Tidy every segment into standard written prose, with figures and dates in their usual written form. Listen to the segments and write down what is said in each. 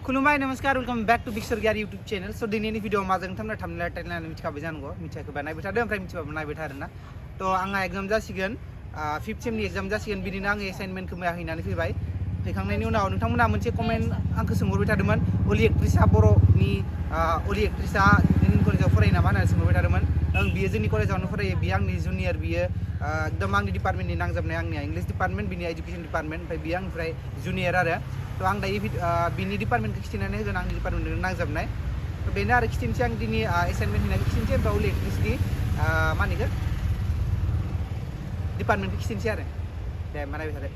खुलुमबाय नमस्कार welcome back to big सरगियारि यूट्यूब चैनल सो दिनैनि भिडिअ माजों थामना थामना टाइटल मिथिखाबाय जानांगौ मिथियाखैबा नायबाय थादों ओमफ्राय मिथिबाबो नायबाय था आरोना तो आंहा एग्जाम जासिगोन 5th सेमनि एग्जाम जासिगोन बिदिनो आङो एसाइनमेन्टखौ मैया हैनानै फैबाय फैखांनायनि उनाव नोंथांमोना मोनसे कमेन्ट आंखौ सोंहरबाय थादोंमोन अली एक्ट्रेसा बर'नि अली एक्ट्रेसा जोंनि कलेजाव फरायो नामा होननानै सोंहरबाय थादोंमोन ओं बियो जोंनि कलेजावनो फरायो बियो आंनि जुनियर बियो एकदम आंनि डिपार्टमेन्टनि नांजाबनाय आंनिया इंलिश डिपार्टमेन्ट बिनि एजुकेशन डिपार्टमेन्ट ओमफ्राय बियो आंनिफ्राय जुनियर आरो तो आं दायो बिनि डिपार्टमेन्टखौ खिथिनानै होगोन आंनि डिपार्टमेन्टजों नांजाबनाय तो बेनो आरो खिथिनोसै आं दिनै एसाइनमेन्ट होनायखौ खिथिनोसै ओमफ्राय अली एक्ट्रेसनि मा होनो डिपार्टमेन्टखौ खिथिनोसै आरो दे मा नायबाय थादो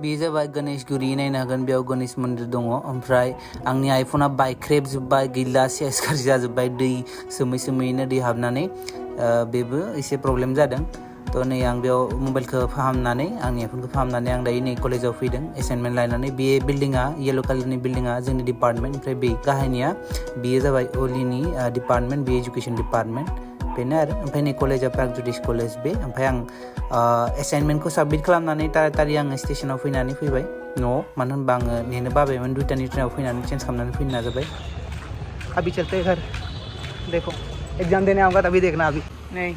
बे जाबाय गणेशगुरि नायनो हागोन बेयाव गणेश मन्दिर दङ ओमफ्राय आंनि आइफना बायख्रेबजोब्बाय गैला सेस गाज्रि जाजोब्बाय दै सोमै सोमैनो दै हाबनानै बेबो एसे प्रब्लेम जादों तो नै आं बेयाव मबाइलखौ फाहामनानै आंनि आइफनखौ फाहामनानै आं दायो नै कलेजाव फैदों एसाइनमेन्ट लायनानै बे बिल्डिङा येलो कालारनि बिल्डिङा जोंनि डिपार्टमेन्ट ओमफ्राय बे गाहायनिया बेयो जाबाय अलीनि डिपार्टमेन्ट बे एजुकेशन डिपार्टमेन्ट बेनो आरो ओमफ्राय नै कलेजा प्रागज्योतिष कलेज बे ओमफ्राय आं एसाइनमेन्टखौ साबमिट खालामनानै तारातारि आङो स्टेशनाव फैनानै फैबाय न'आव मानो होनबा आङो नेनो बाबायमोन 2टानि ट्रेनाव फैनानै चेन्ज खालामनानै फैनो नाजाबाय अभी चलते हैं घर देखो एग्जाम देने आऊँगा तभी देखना अभी नहीं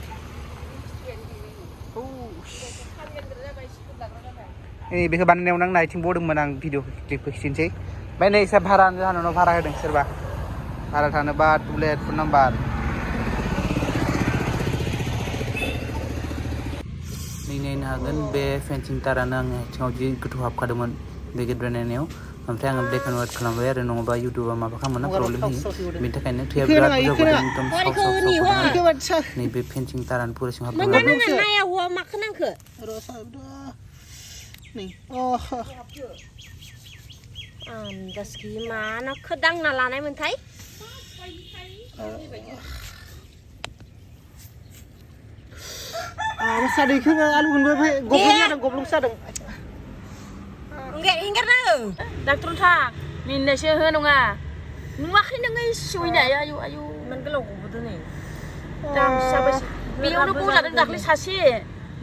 बेखौ बानायनायावनो आं नायथिं बदोंमोन आं भिडिअ क्लिपखौ खिथिनोसै ओमफ्राय नै एसे भारा जाहानाव भारा होदों सोरबा भारा थानोबा टुलेट फन नाम्बार नायनो हागोन बे फेन्सिं तारानो आंनि आथिङाव जि गोथौ हाबखादोंमोन बे गेट बानायनायाव ओमफ्राय आङो ब्लेक एन्ड व्हाइट खालामबाय आरो नङाबा इउटुबा माबा खालामोना प्रब्लेम होयो बेनि थाखायनो थैया बिराद बुरजा गदों एकदम नैबे फेन्सिं तारानो पुरा सिङाव आन्दाजखि मानो खोदांना लानायमोनथाय सादैखौ आलु मोनबो गब्लं जादों इंगारना डाक्टर था मिननायसो हो नङा नुवाखै नोङो सैनाय आयु आयु मान गोलाव गबोदों नै दाम जाबाय बेयावनो गजादों दाख्लै सासे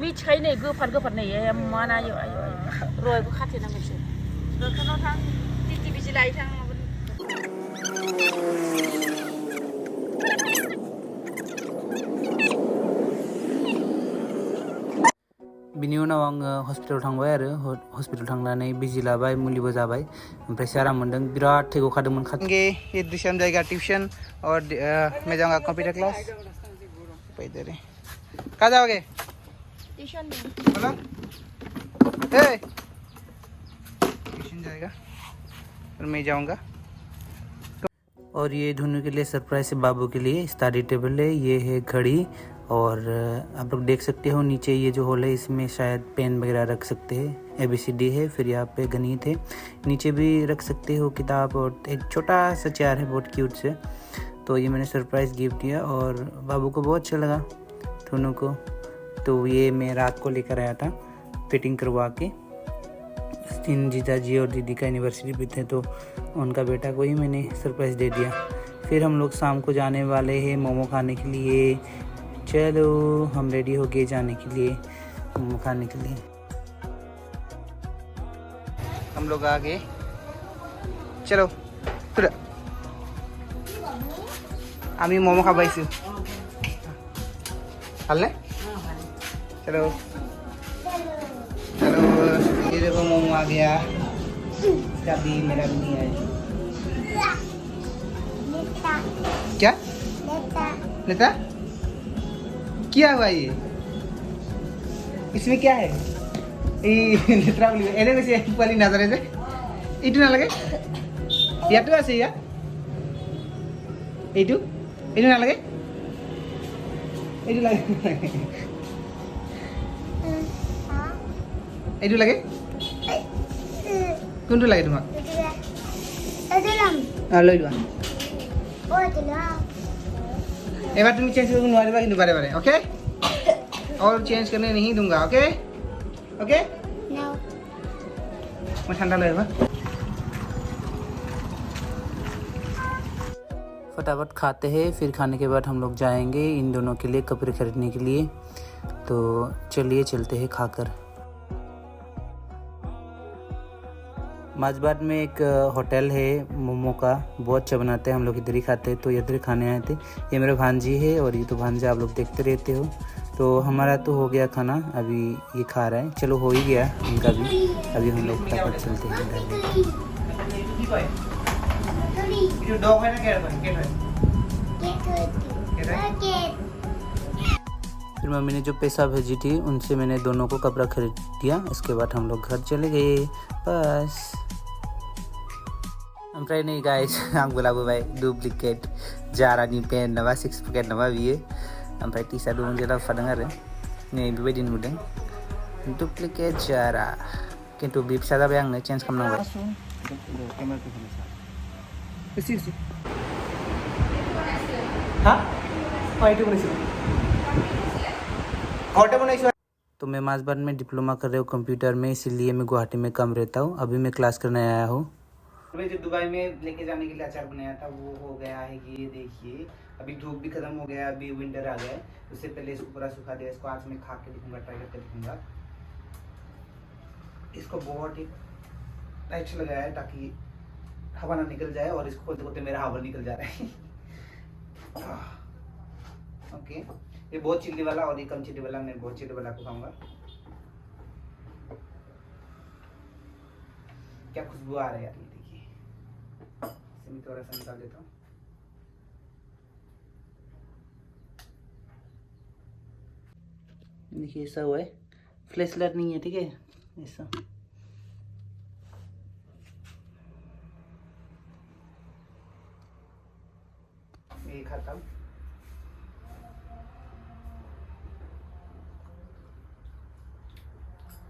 मिथिखायो नै गोफार नै मान आयु आयु रयबो खाथेनांगोनसो डक्टरनाव थां टिटि बिजि लायो थां बिनि उनाव आङो हस्पिटालाव थांबाय आरो हस्पिटाल थांनानै बिजि लाबाय मुलिबो जाबाय ओमफ्राय आराम मोनदों बिराद थै गखादोंमोन ये दूसरा जाएगा ट्यूशन और मैं जाऊंगा कंप्यूटर क्लास इधर कहाँ जाओगे ट्यूशन बोलो ट्यूशन जाएगा और मैं जाऊंगा और ये धुनु के लिए सरप्राइज है बाबू के लिए स्टडी टेबल है ये है घड़ी और आप लोग देख सकते हो नीचे ये जो होल है इसमें शायद पेन वगैरह रख सकते हैं ABCD है फिर यहाँ पे गणित है नीचे भी रख सकते हो किताब और एक छोटा सा चेयर है बहुत क्यूट से तो ये मैंने सरप्राइज़ गिफ्ट दिया और बाबू को बहुत अच्छा लगा दोनों को तो ये मैं रात को लेकर आया था फिटिंग करवा के तीन जीजा जी और दीदी का एनिवर्सरी भी थे तो उनका बेटा को ही मैंने सरप्राइज़ दे दिया फिर हम लोग शाम को जाने वाले हैं मोमो खाने के लिए चलो हम रेडी हो गए जाने के लिए मोमो खाने के लिए हम लोग आ गए चलो আমি মোমো খাবাইছি ভালনে चलो चलो ये देखो मोमो आ गया इसका भी मेरा भी नहीं है क्या नेता क्या हुआ ये इसमें क्या है नेत्रा बोली एने कैसे वाली नजर है इटू ना लगे ইয়াতো আছে ইয়া এইটো না লাগে এইটো লাগে এইটো লাগে কোনটো লাগে তোমাক লৈ লোৱা এবাৰ তুমি চেঞ্জ কৰিব নোৱাৰিবা কিন্তু বাৰে বাৰে ओके और चेंज करने नहीं दूंगा ओके ओके मैं ठंडा लगेगा फटाफट खाते हैं फिर खाने के बाद हम लोग जाएंगे इन दोनों के लिए कपड़े खरीदने के लिए तो चलिए चलते हैं खाकर माजबाट में एक होटल है मोमो का, बहुत अच्छा बनाते हैं, हम लोग इधर ही खाते हैं, तो इधर ही खाने आए थे। ये मेरा भांजी है और ये तो भांजा आप लोग देखते रहते हो। तो हमारा तो हो गया खाना, अभी ये खा रहा है, चलो हो ही गया इनका भी। अभी हम लोग फटाफट चलते हैं। फिर मम्मी ने जो पैसा भेजी थी उनसे मैंने दोनों को कपड़ा खरीद दिया। इसके बाद हम लोग घर चले गए बस। ओमफ्राय नै गाइस आंबो लाबोबाय डुप्लिकेट जारानि पेन्ट नामा 6 पकेट नामा बियो। ओमफ्राय टी-शार्ट मोनसे लाबोफादों आरो नै बेबायदि नुदों डुप्लिकेट जारा, किन्तु बे फिसा जाबाय आंनो चेन्ज खालामनांबाय। तो मैं माजबाट में डिप्लोमा कर रहा हूँ कंप्यूटर में, इसीलिए मैं गुवाहाटी में कम रहता हूँ। अभी मैं क्लास करने आया हूँ। मैं जो दुबई में लेके जाने के लिए अचार बनाया था वो हो गया है। ये देखिए अभी धूप भी खत्म हो गया, अभी विंटर आ गया है। उससे पहले इसको पूरा सुखा दिया। इसको आज मैं खा के दिखूंगा, ट्राई करके दिखूंगा। इसको बहुत ही टाइट लगाया है ताकि हवा ना निकल जाए, और इसको खोलते खोलते मेरा हवा निकल जा रहा है। ओके, ये बहुत चिल्ली वाला और ये कम चिल्ली वाला, मैं बहुत चिल्ली वाला को खाऊंगा। क्या खुशबू आ रहा है यार, ये देखिए। मैं थोड़ा सा निकाल देता हूँ। देखिए ऐसा हुआ है, फ्लैश लाइट नहीं है, ठीक है ऐसा। ये खाता हूँ।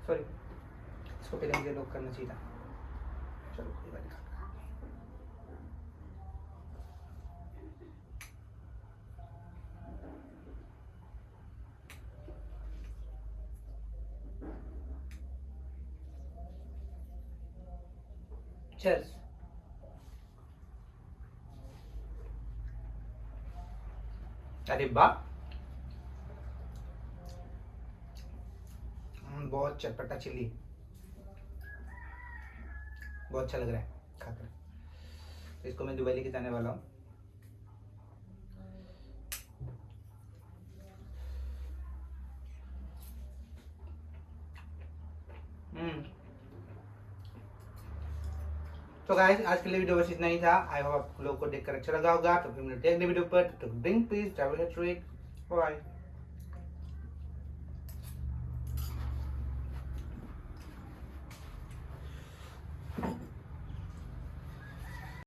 सॉरी, इसको पहले मुझे लॉक करना चाहिए था। चलो कोई बात नहीं। Cheers. अरे वाह, बहुत चटपटा चिल्ली, बहुत अच्छा लग रहा है खाकर। तो इसको मैं दुबई लेके जाने वाला हूँ। तो गाइस आज के लिए वीडियो बस इतना ही था। आई होप आप लोगों को देखकर अच्छा लगा होगा। तो फिर मिलते हैं अगले वीडियो पर। तो ड्रिंक प्लीज, ट्रैवल, बाय।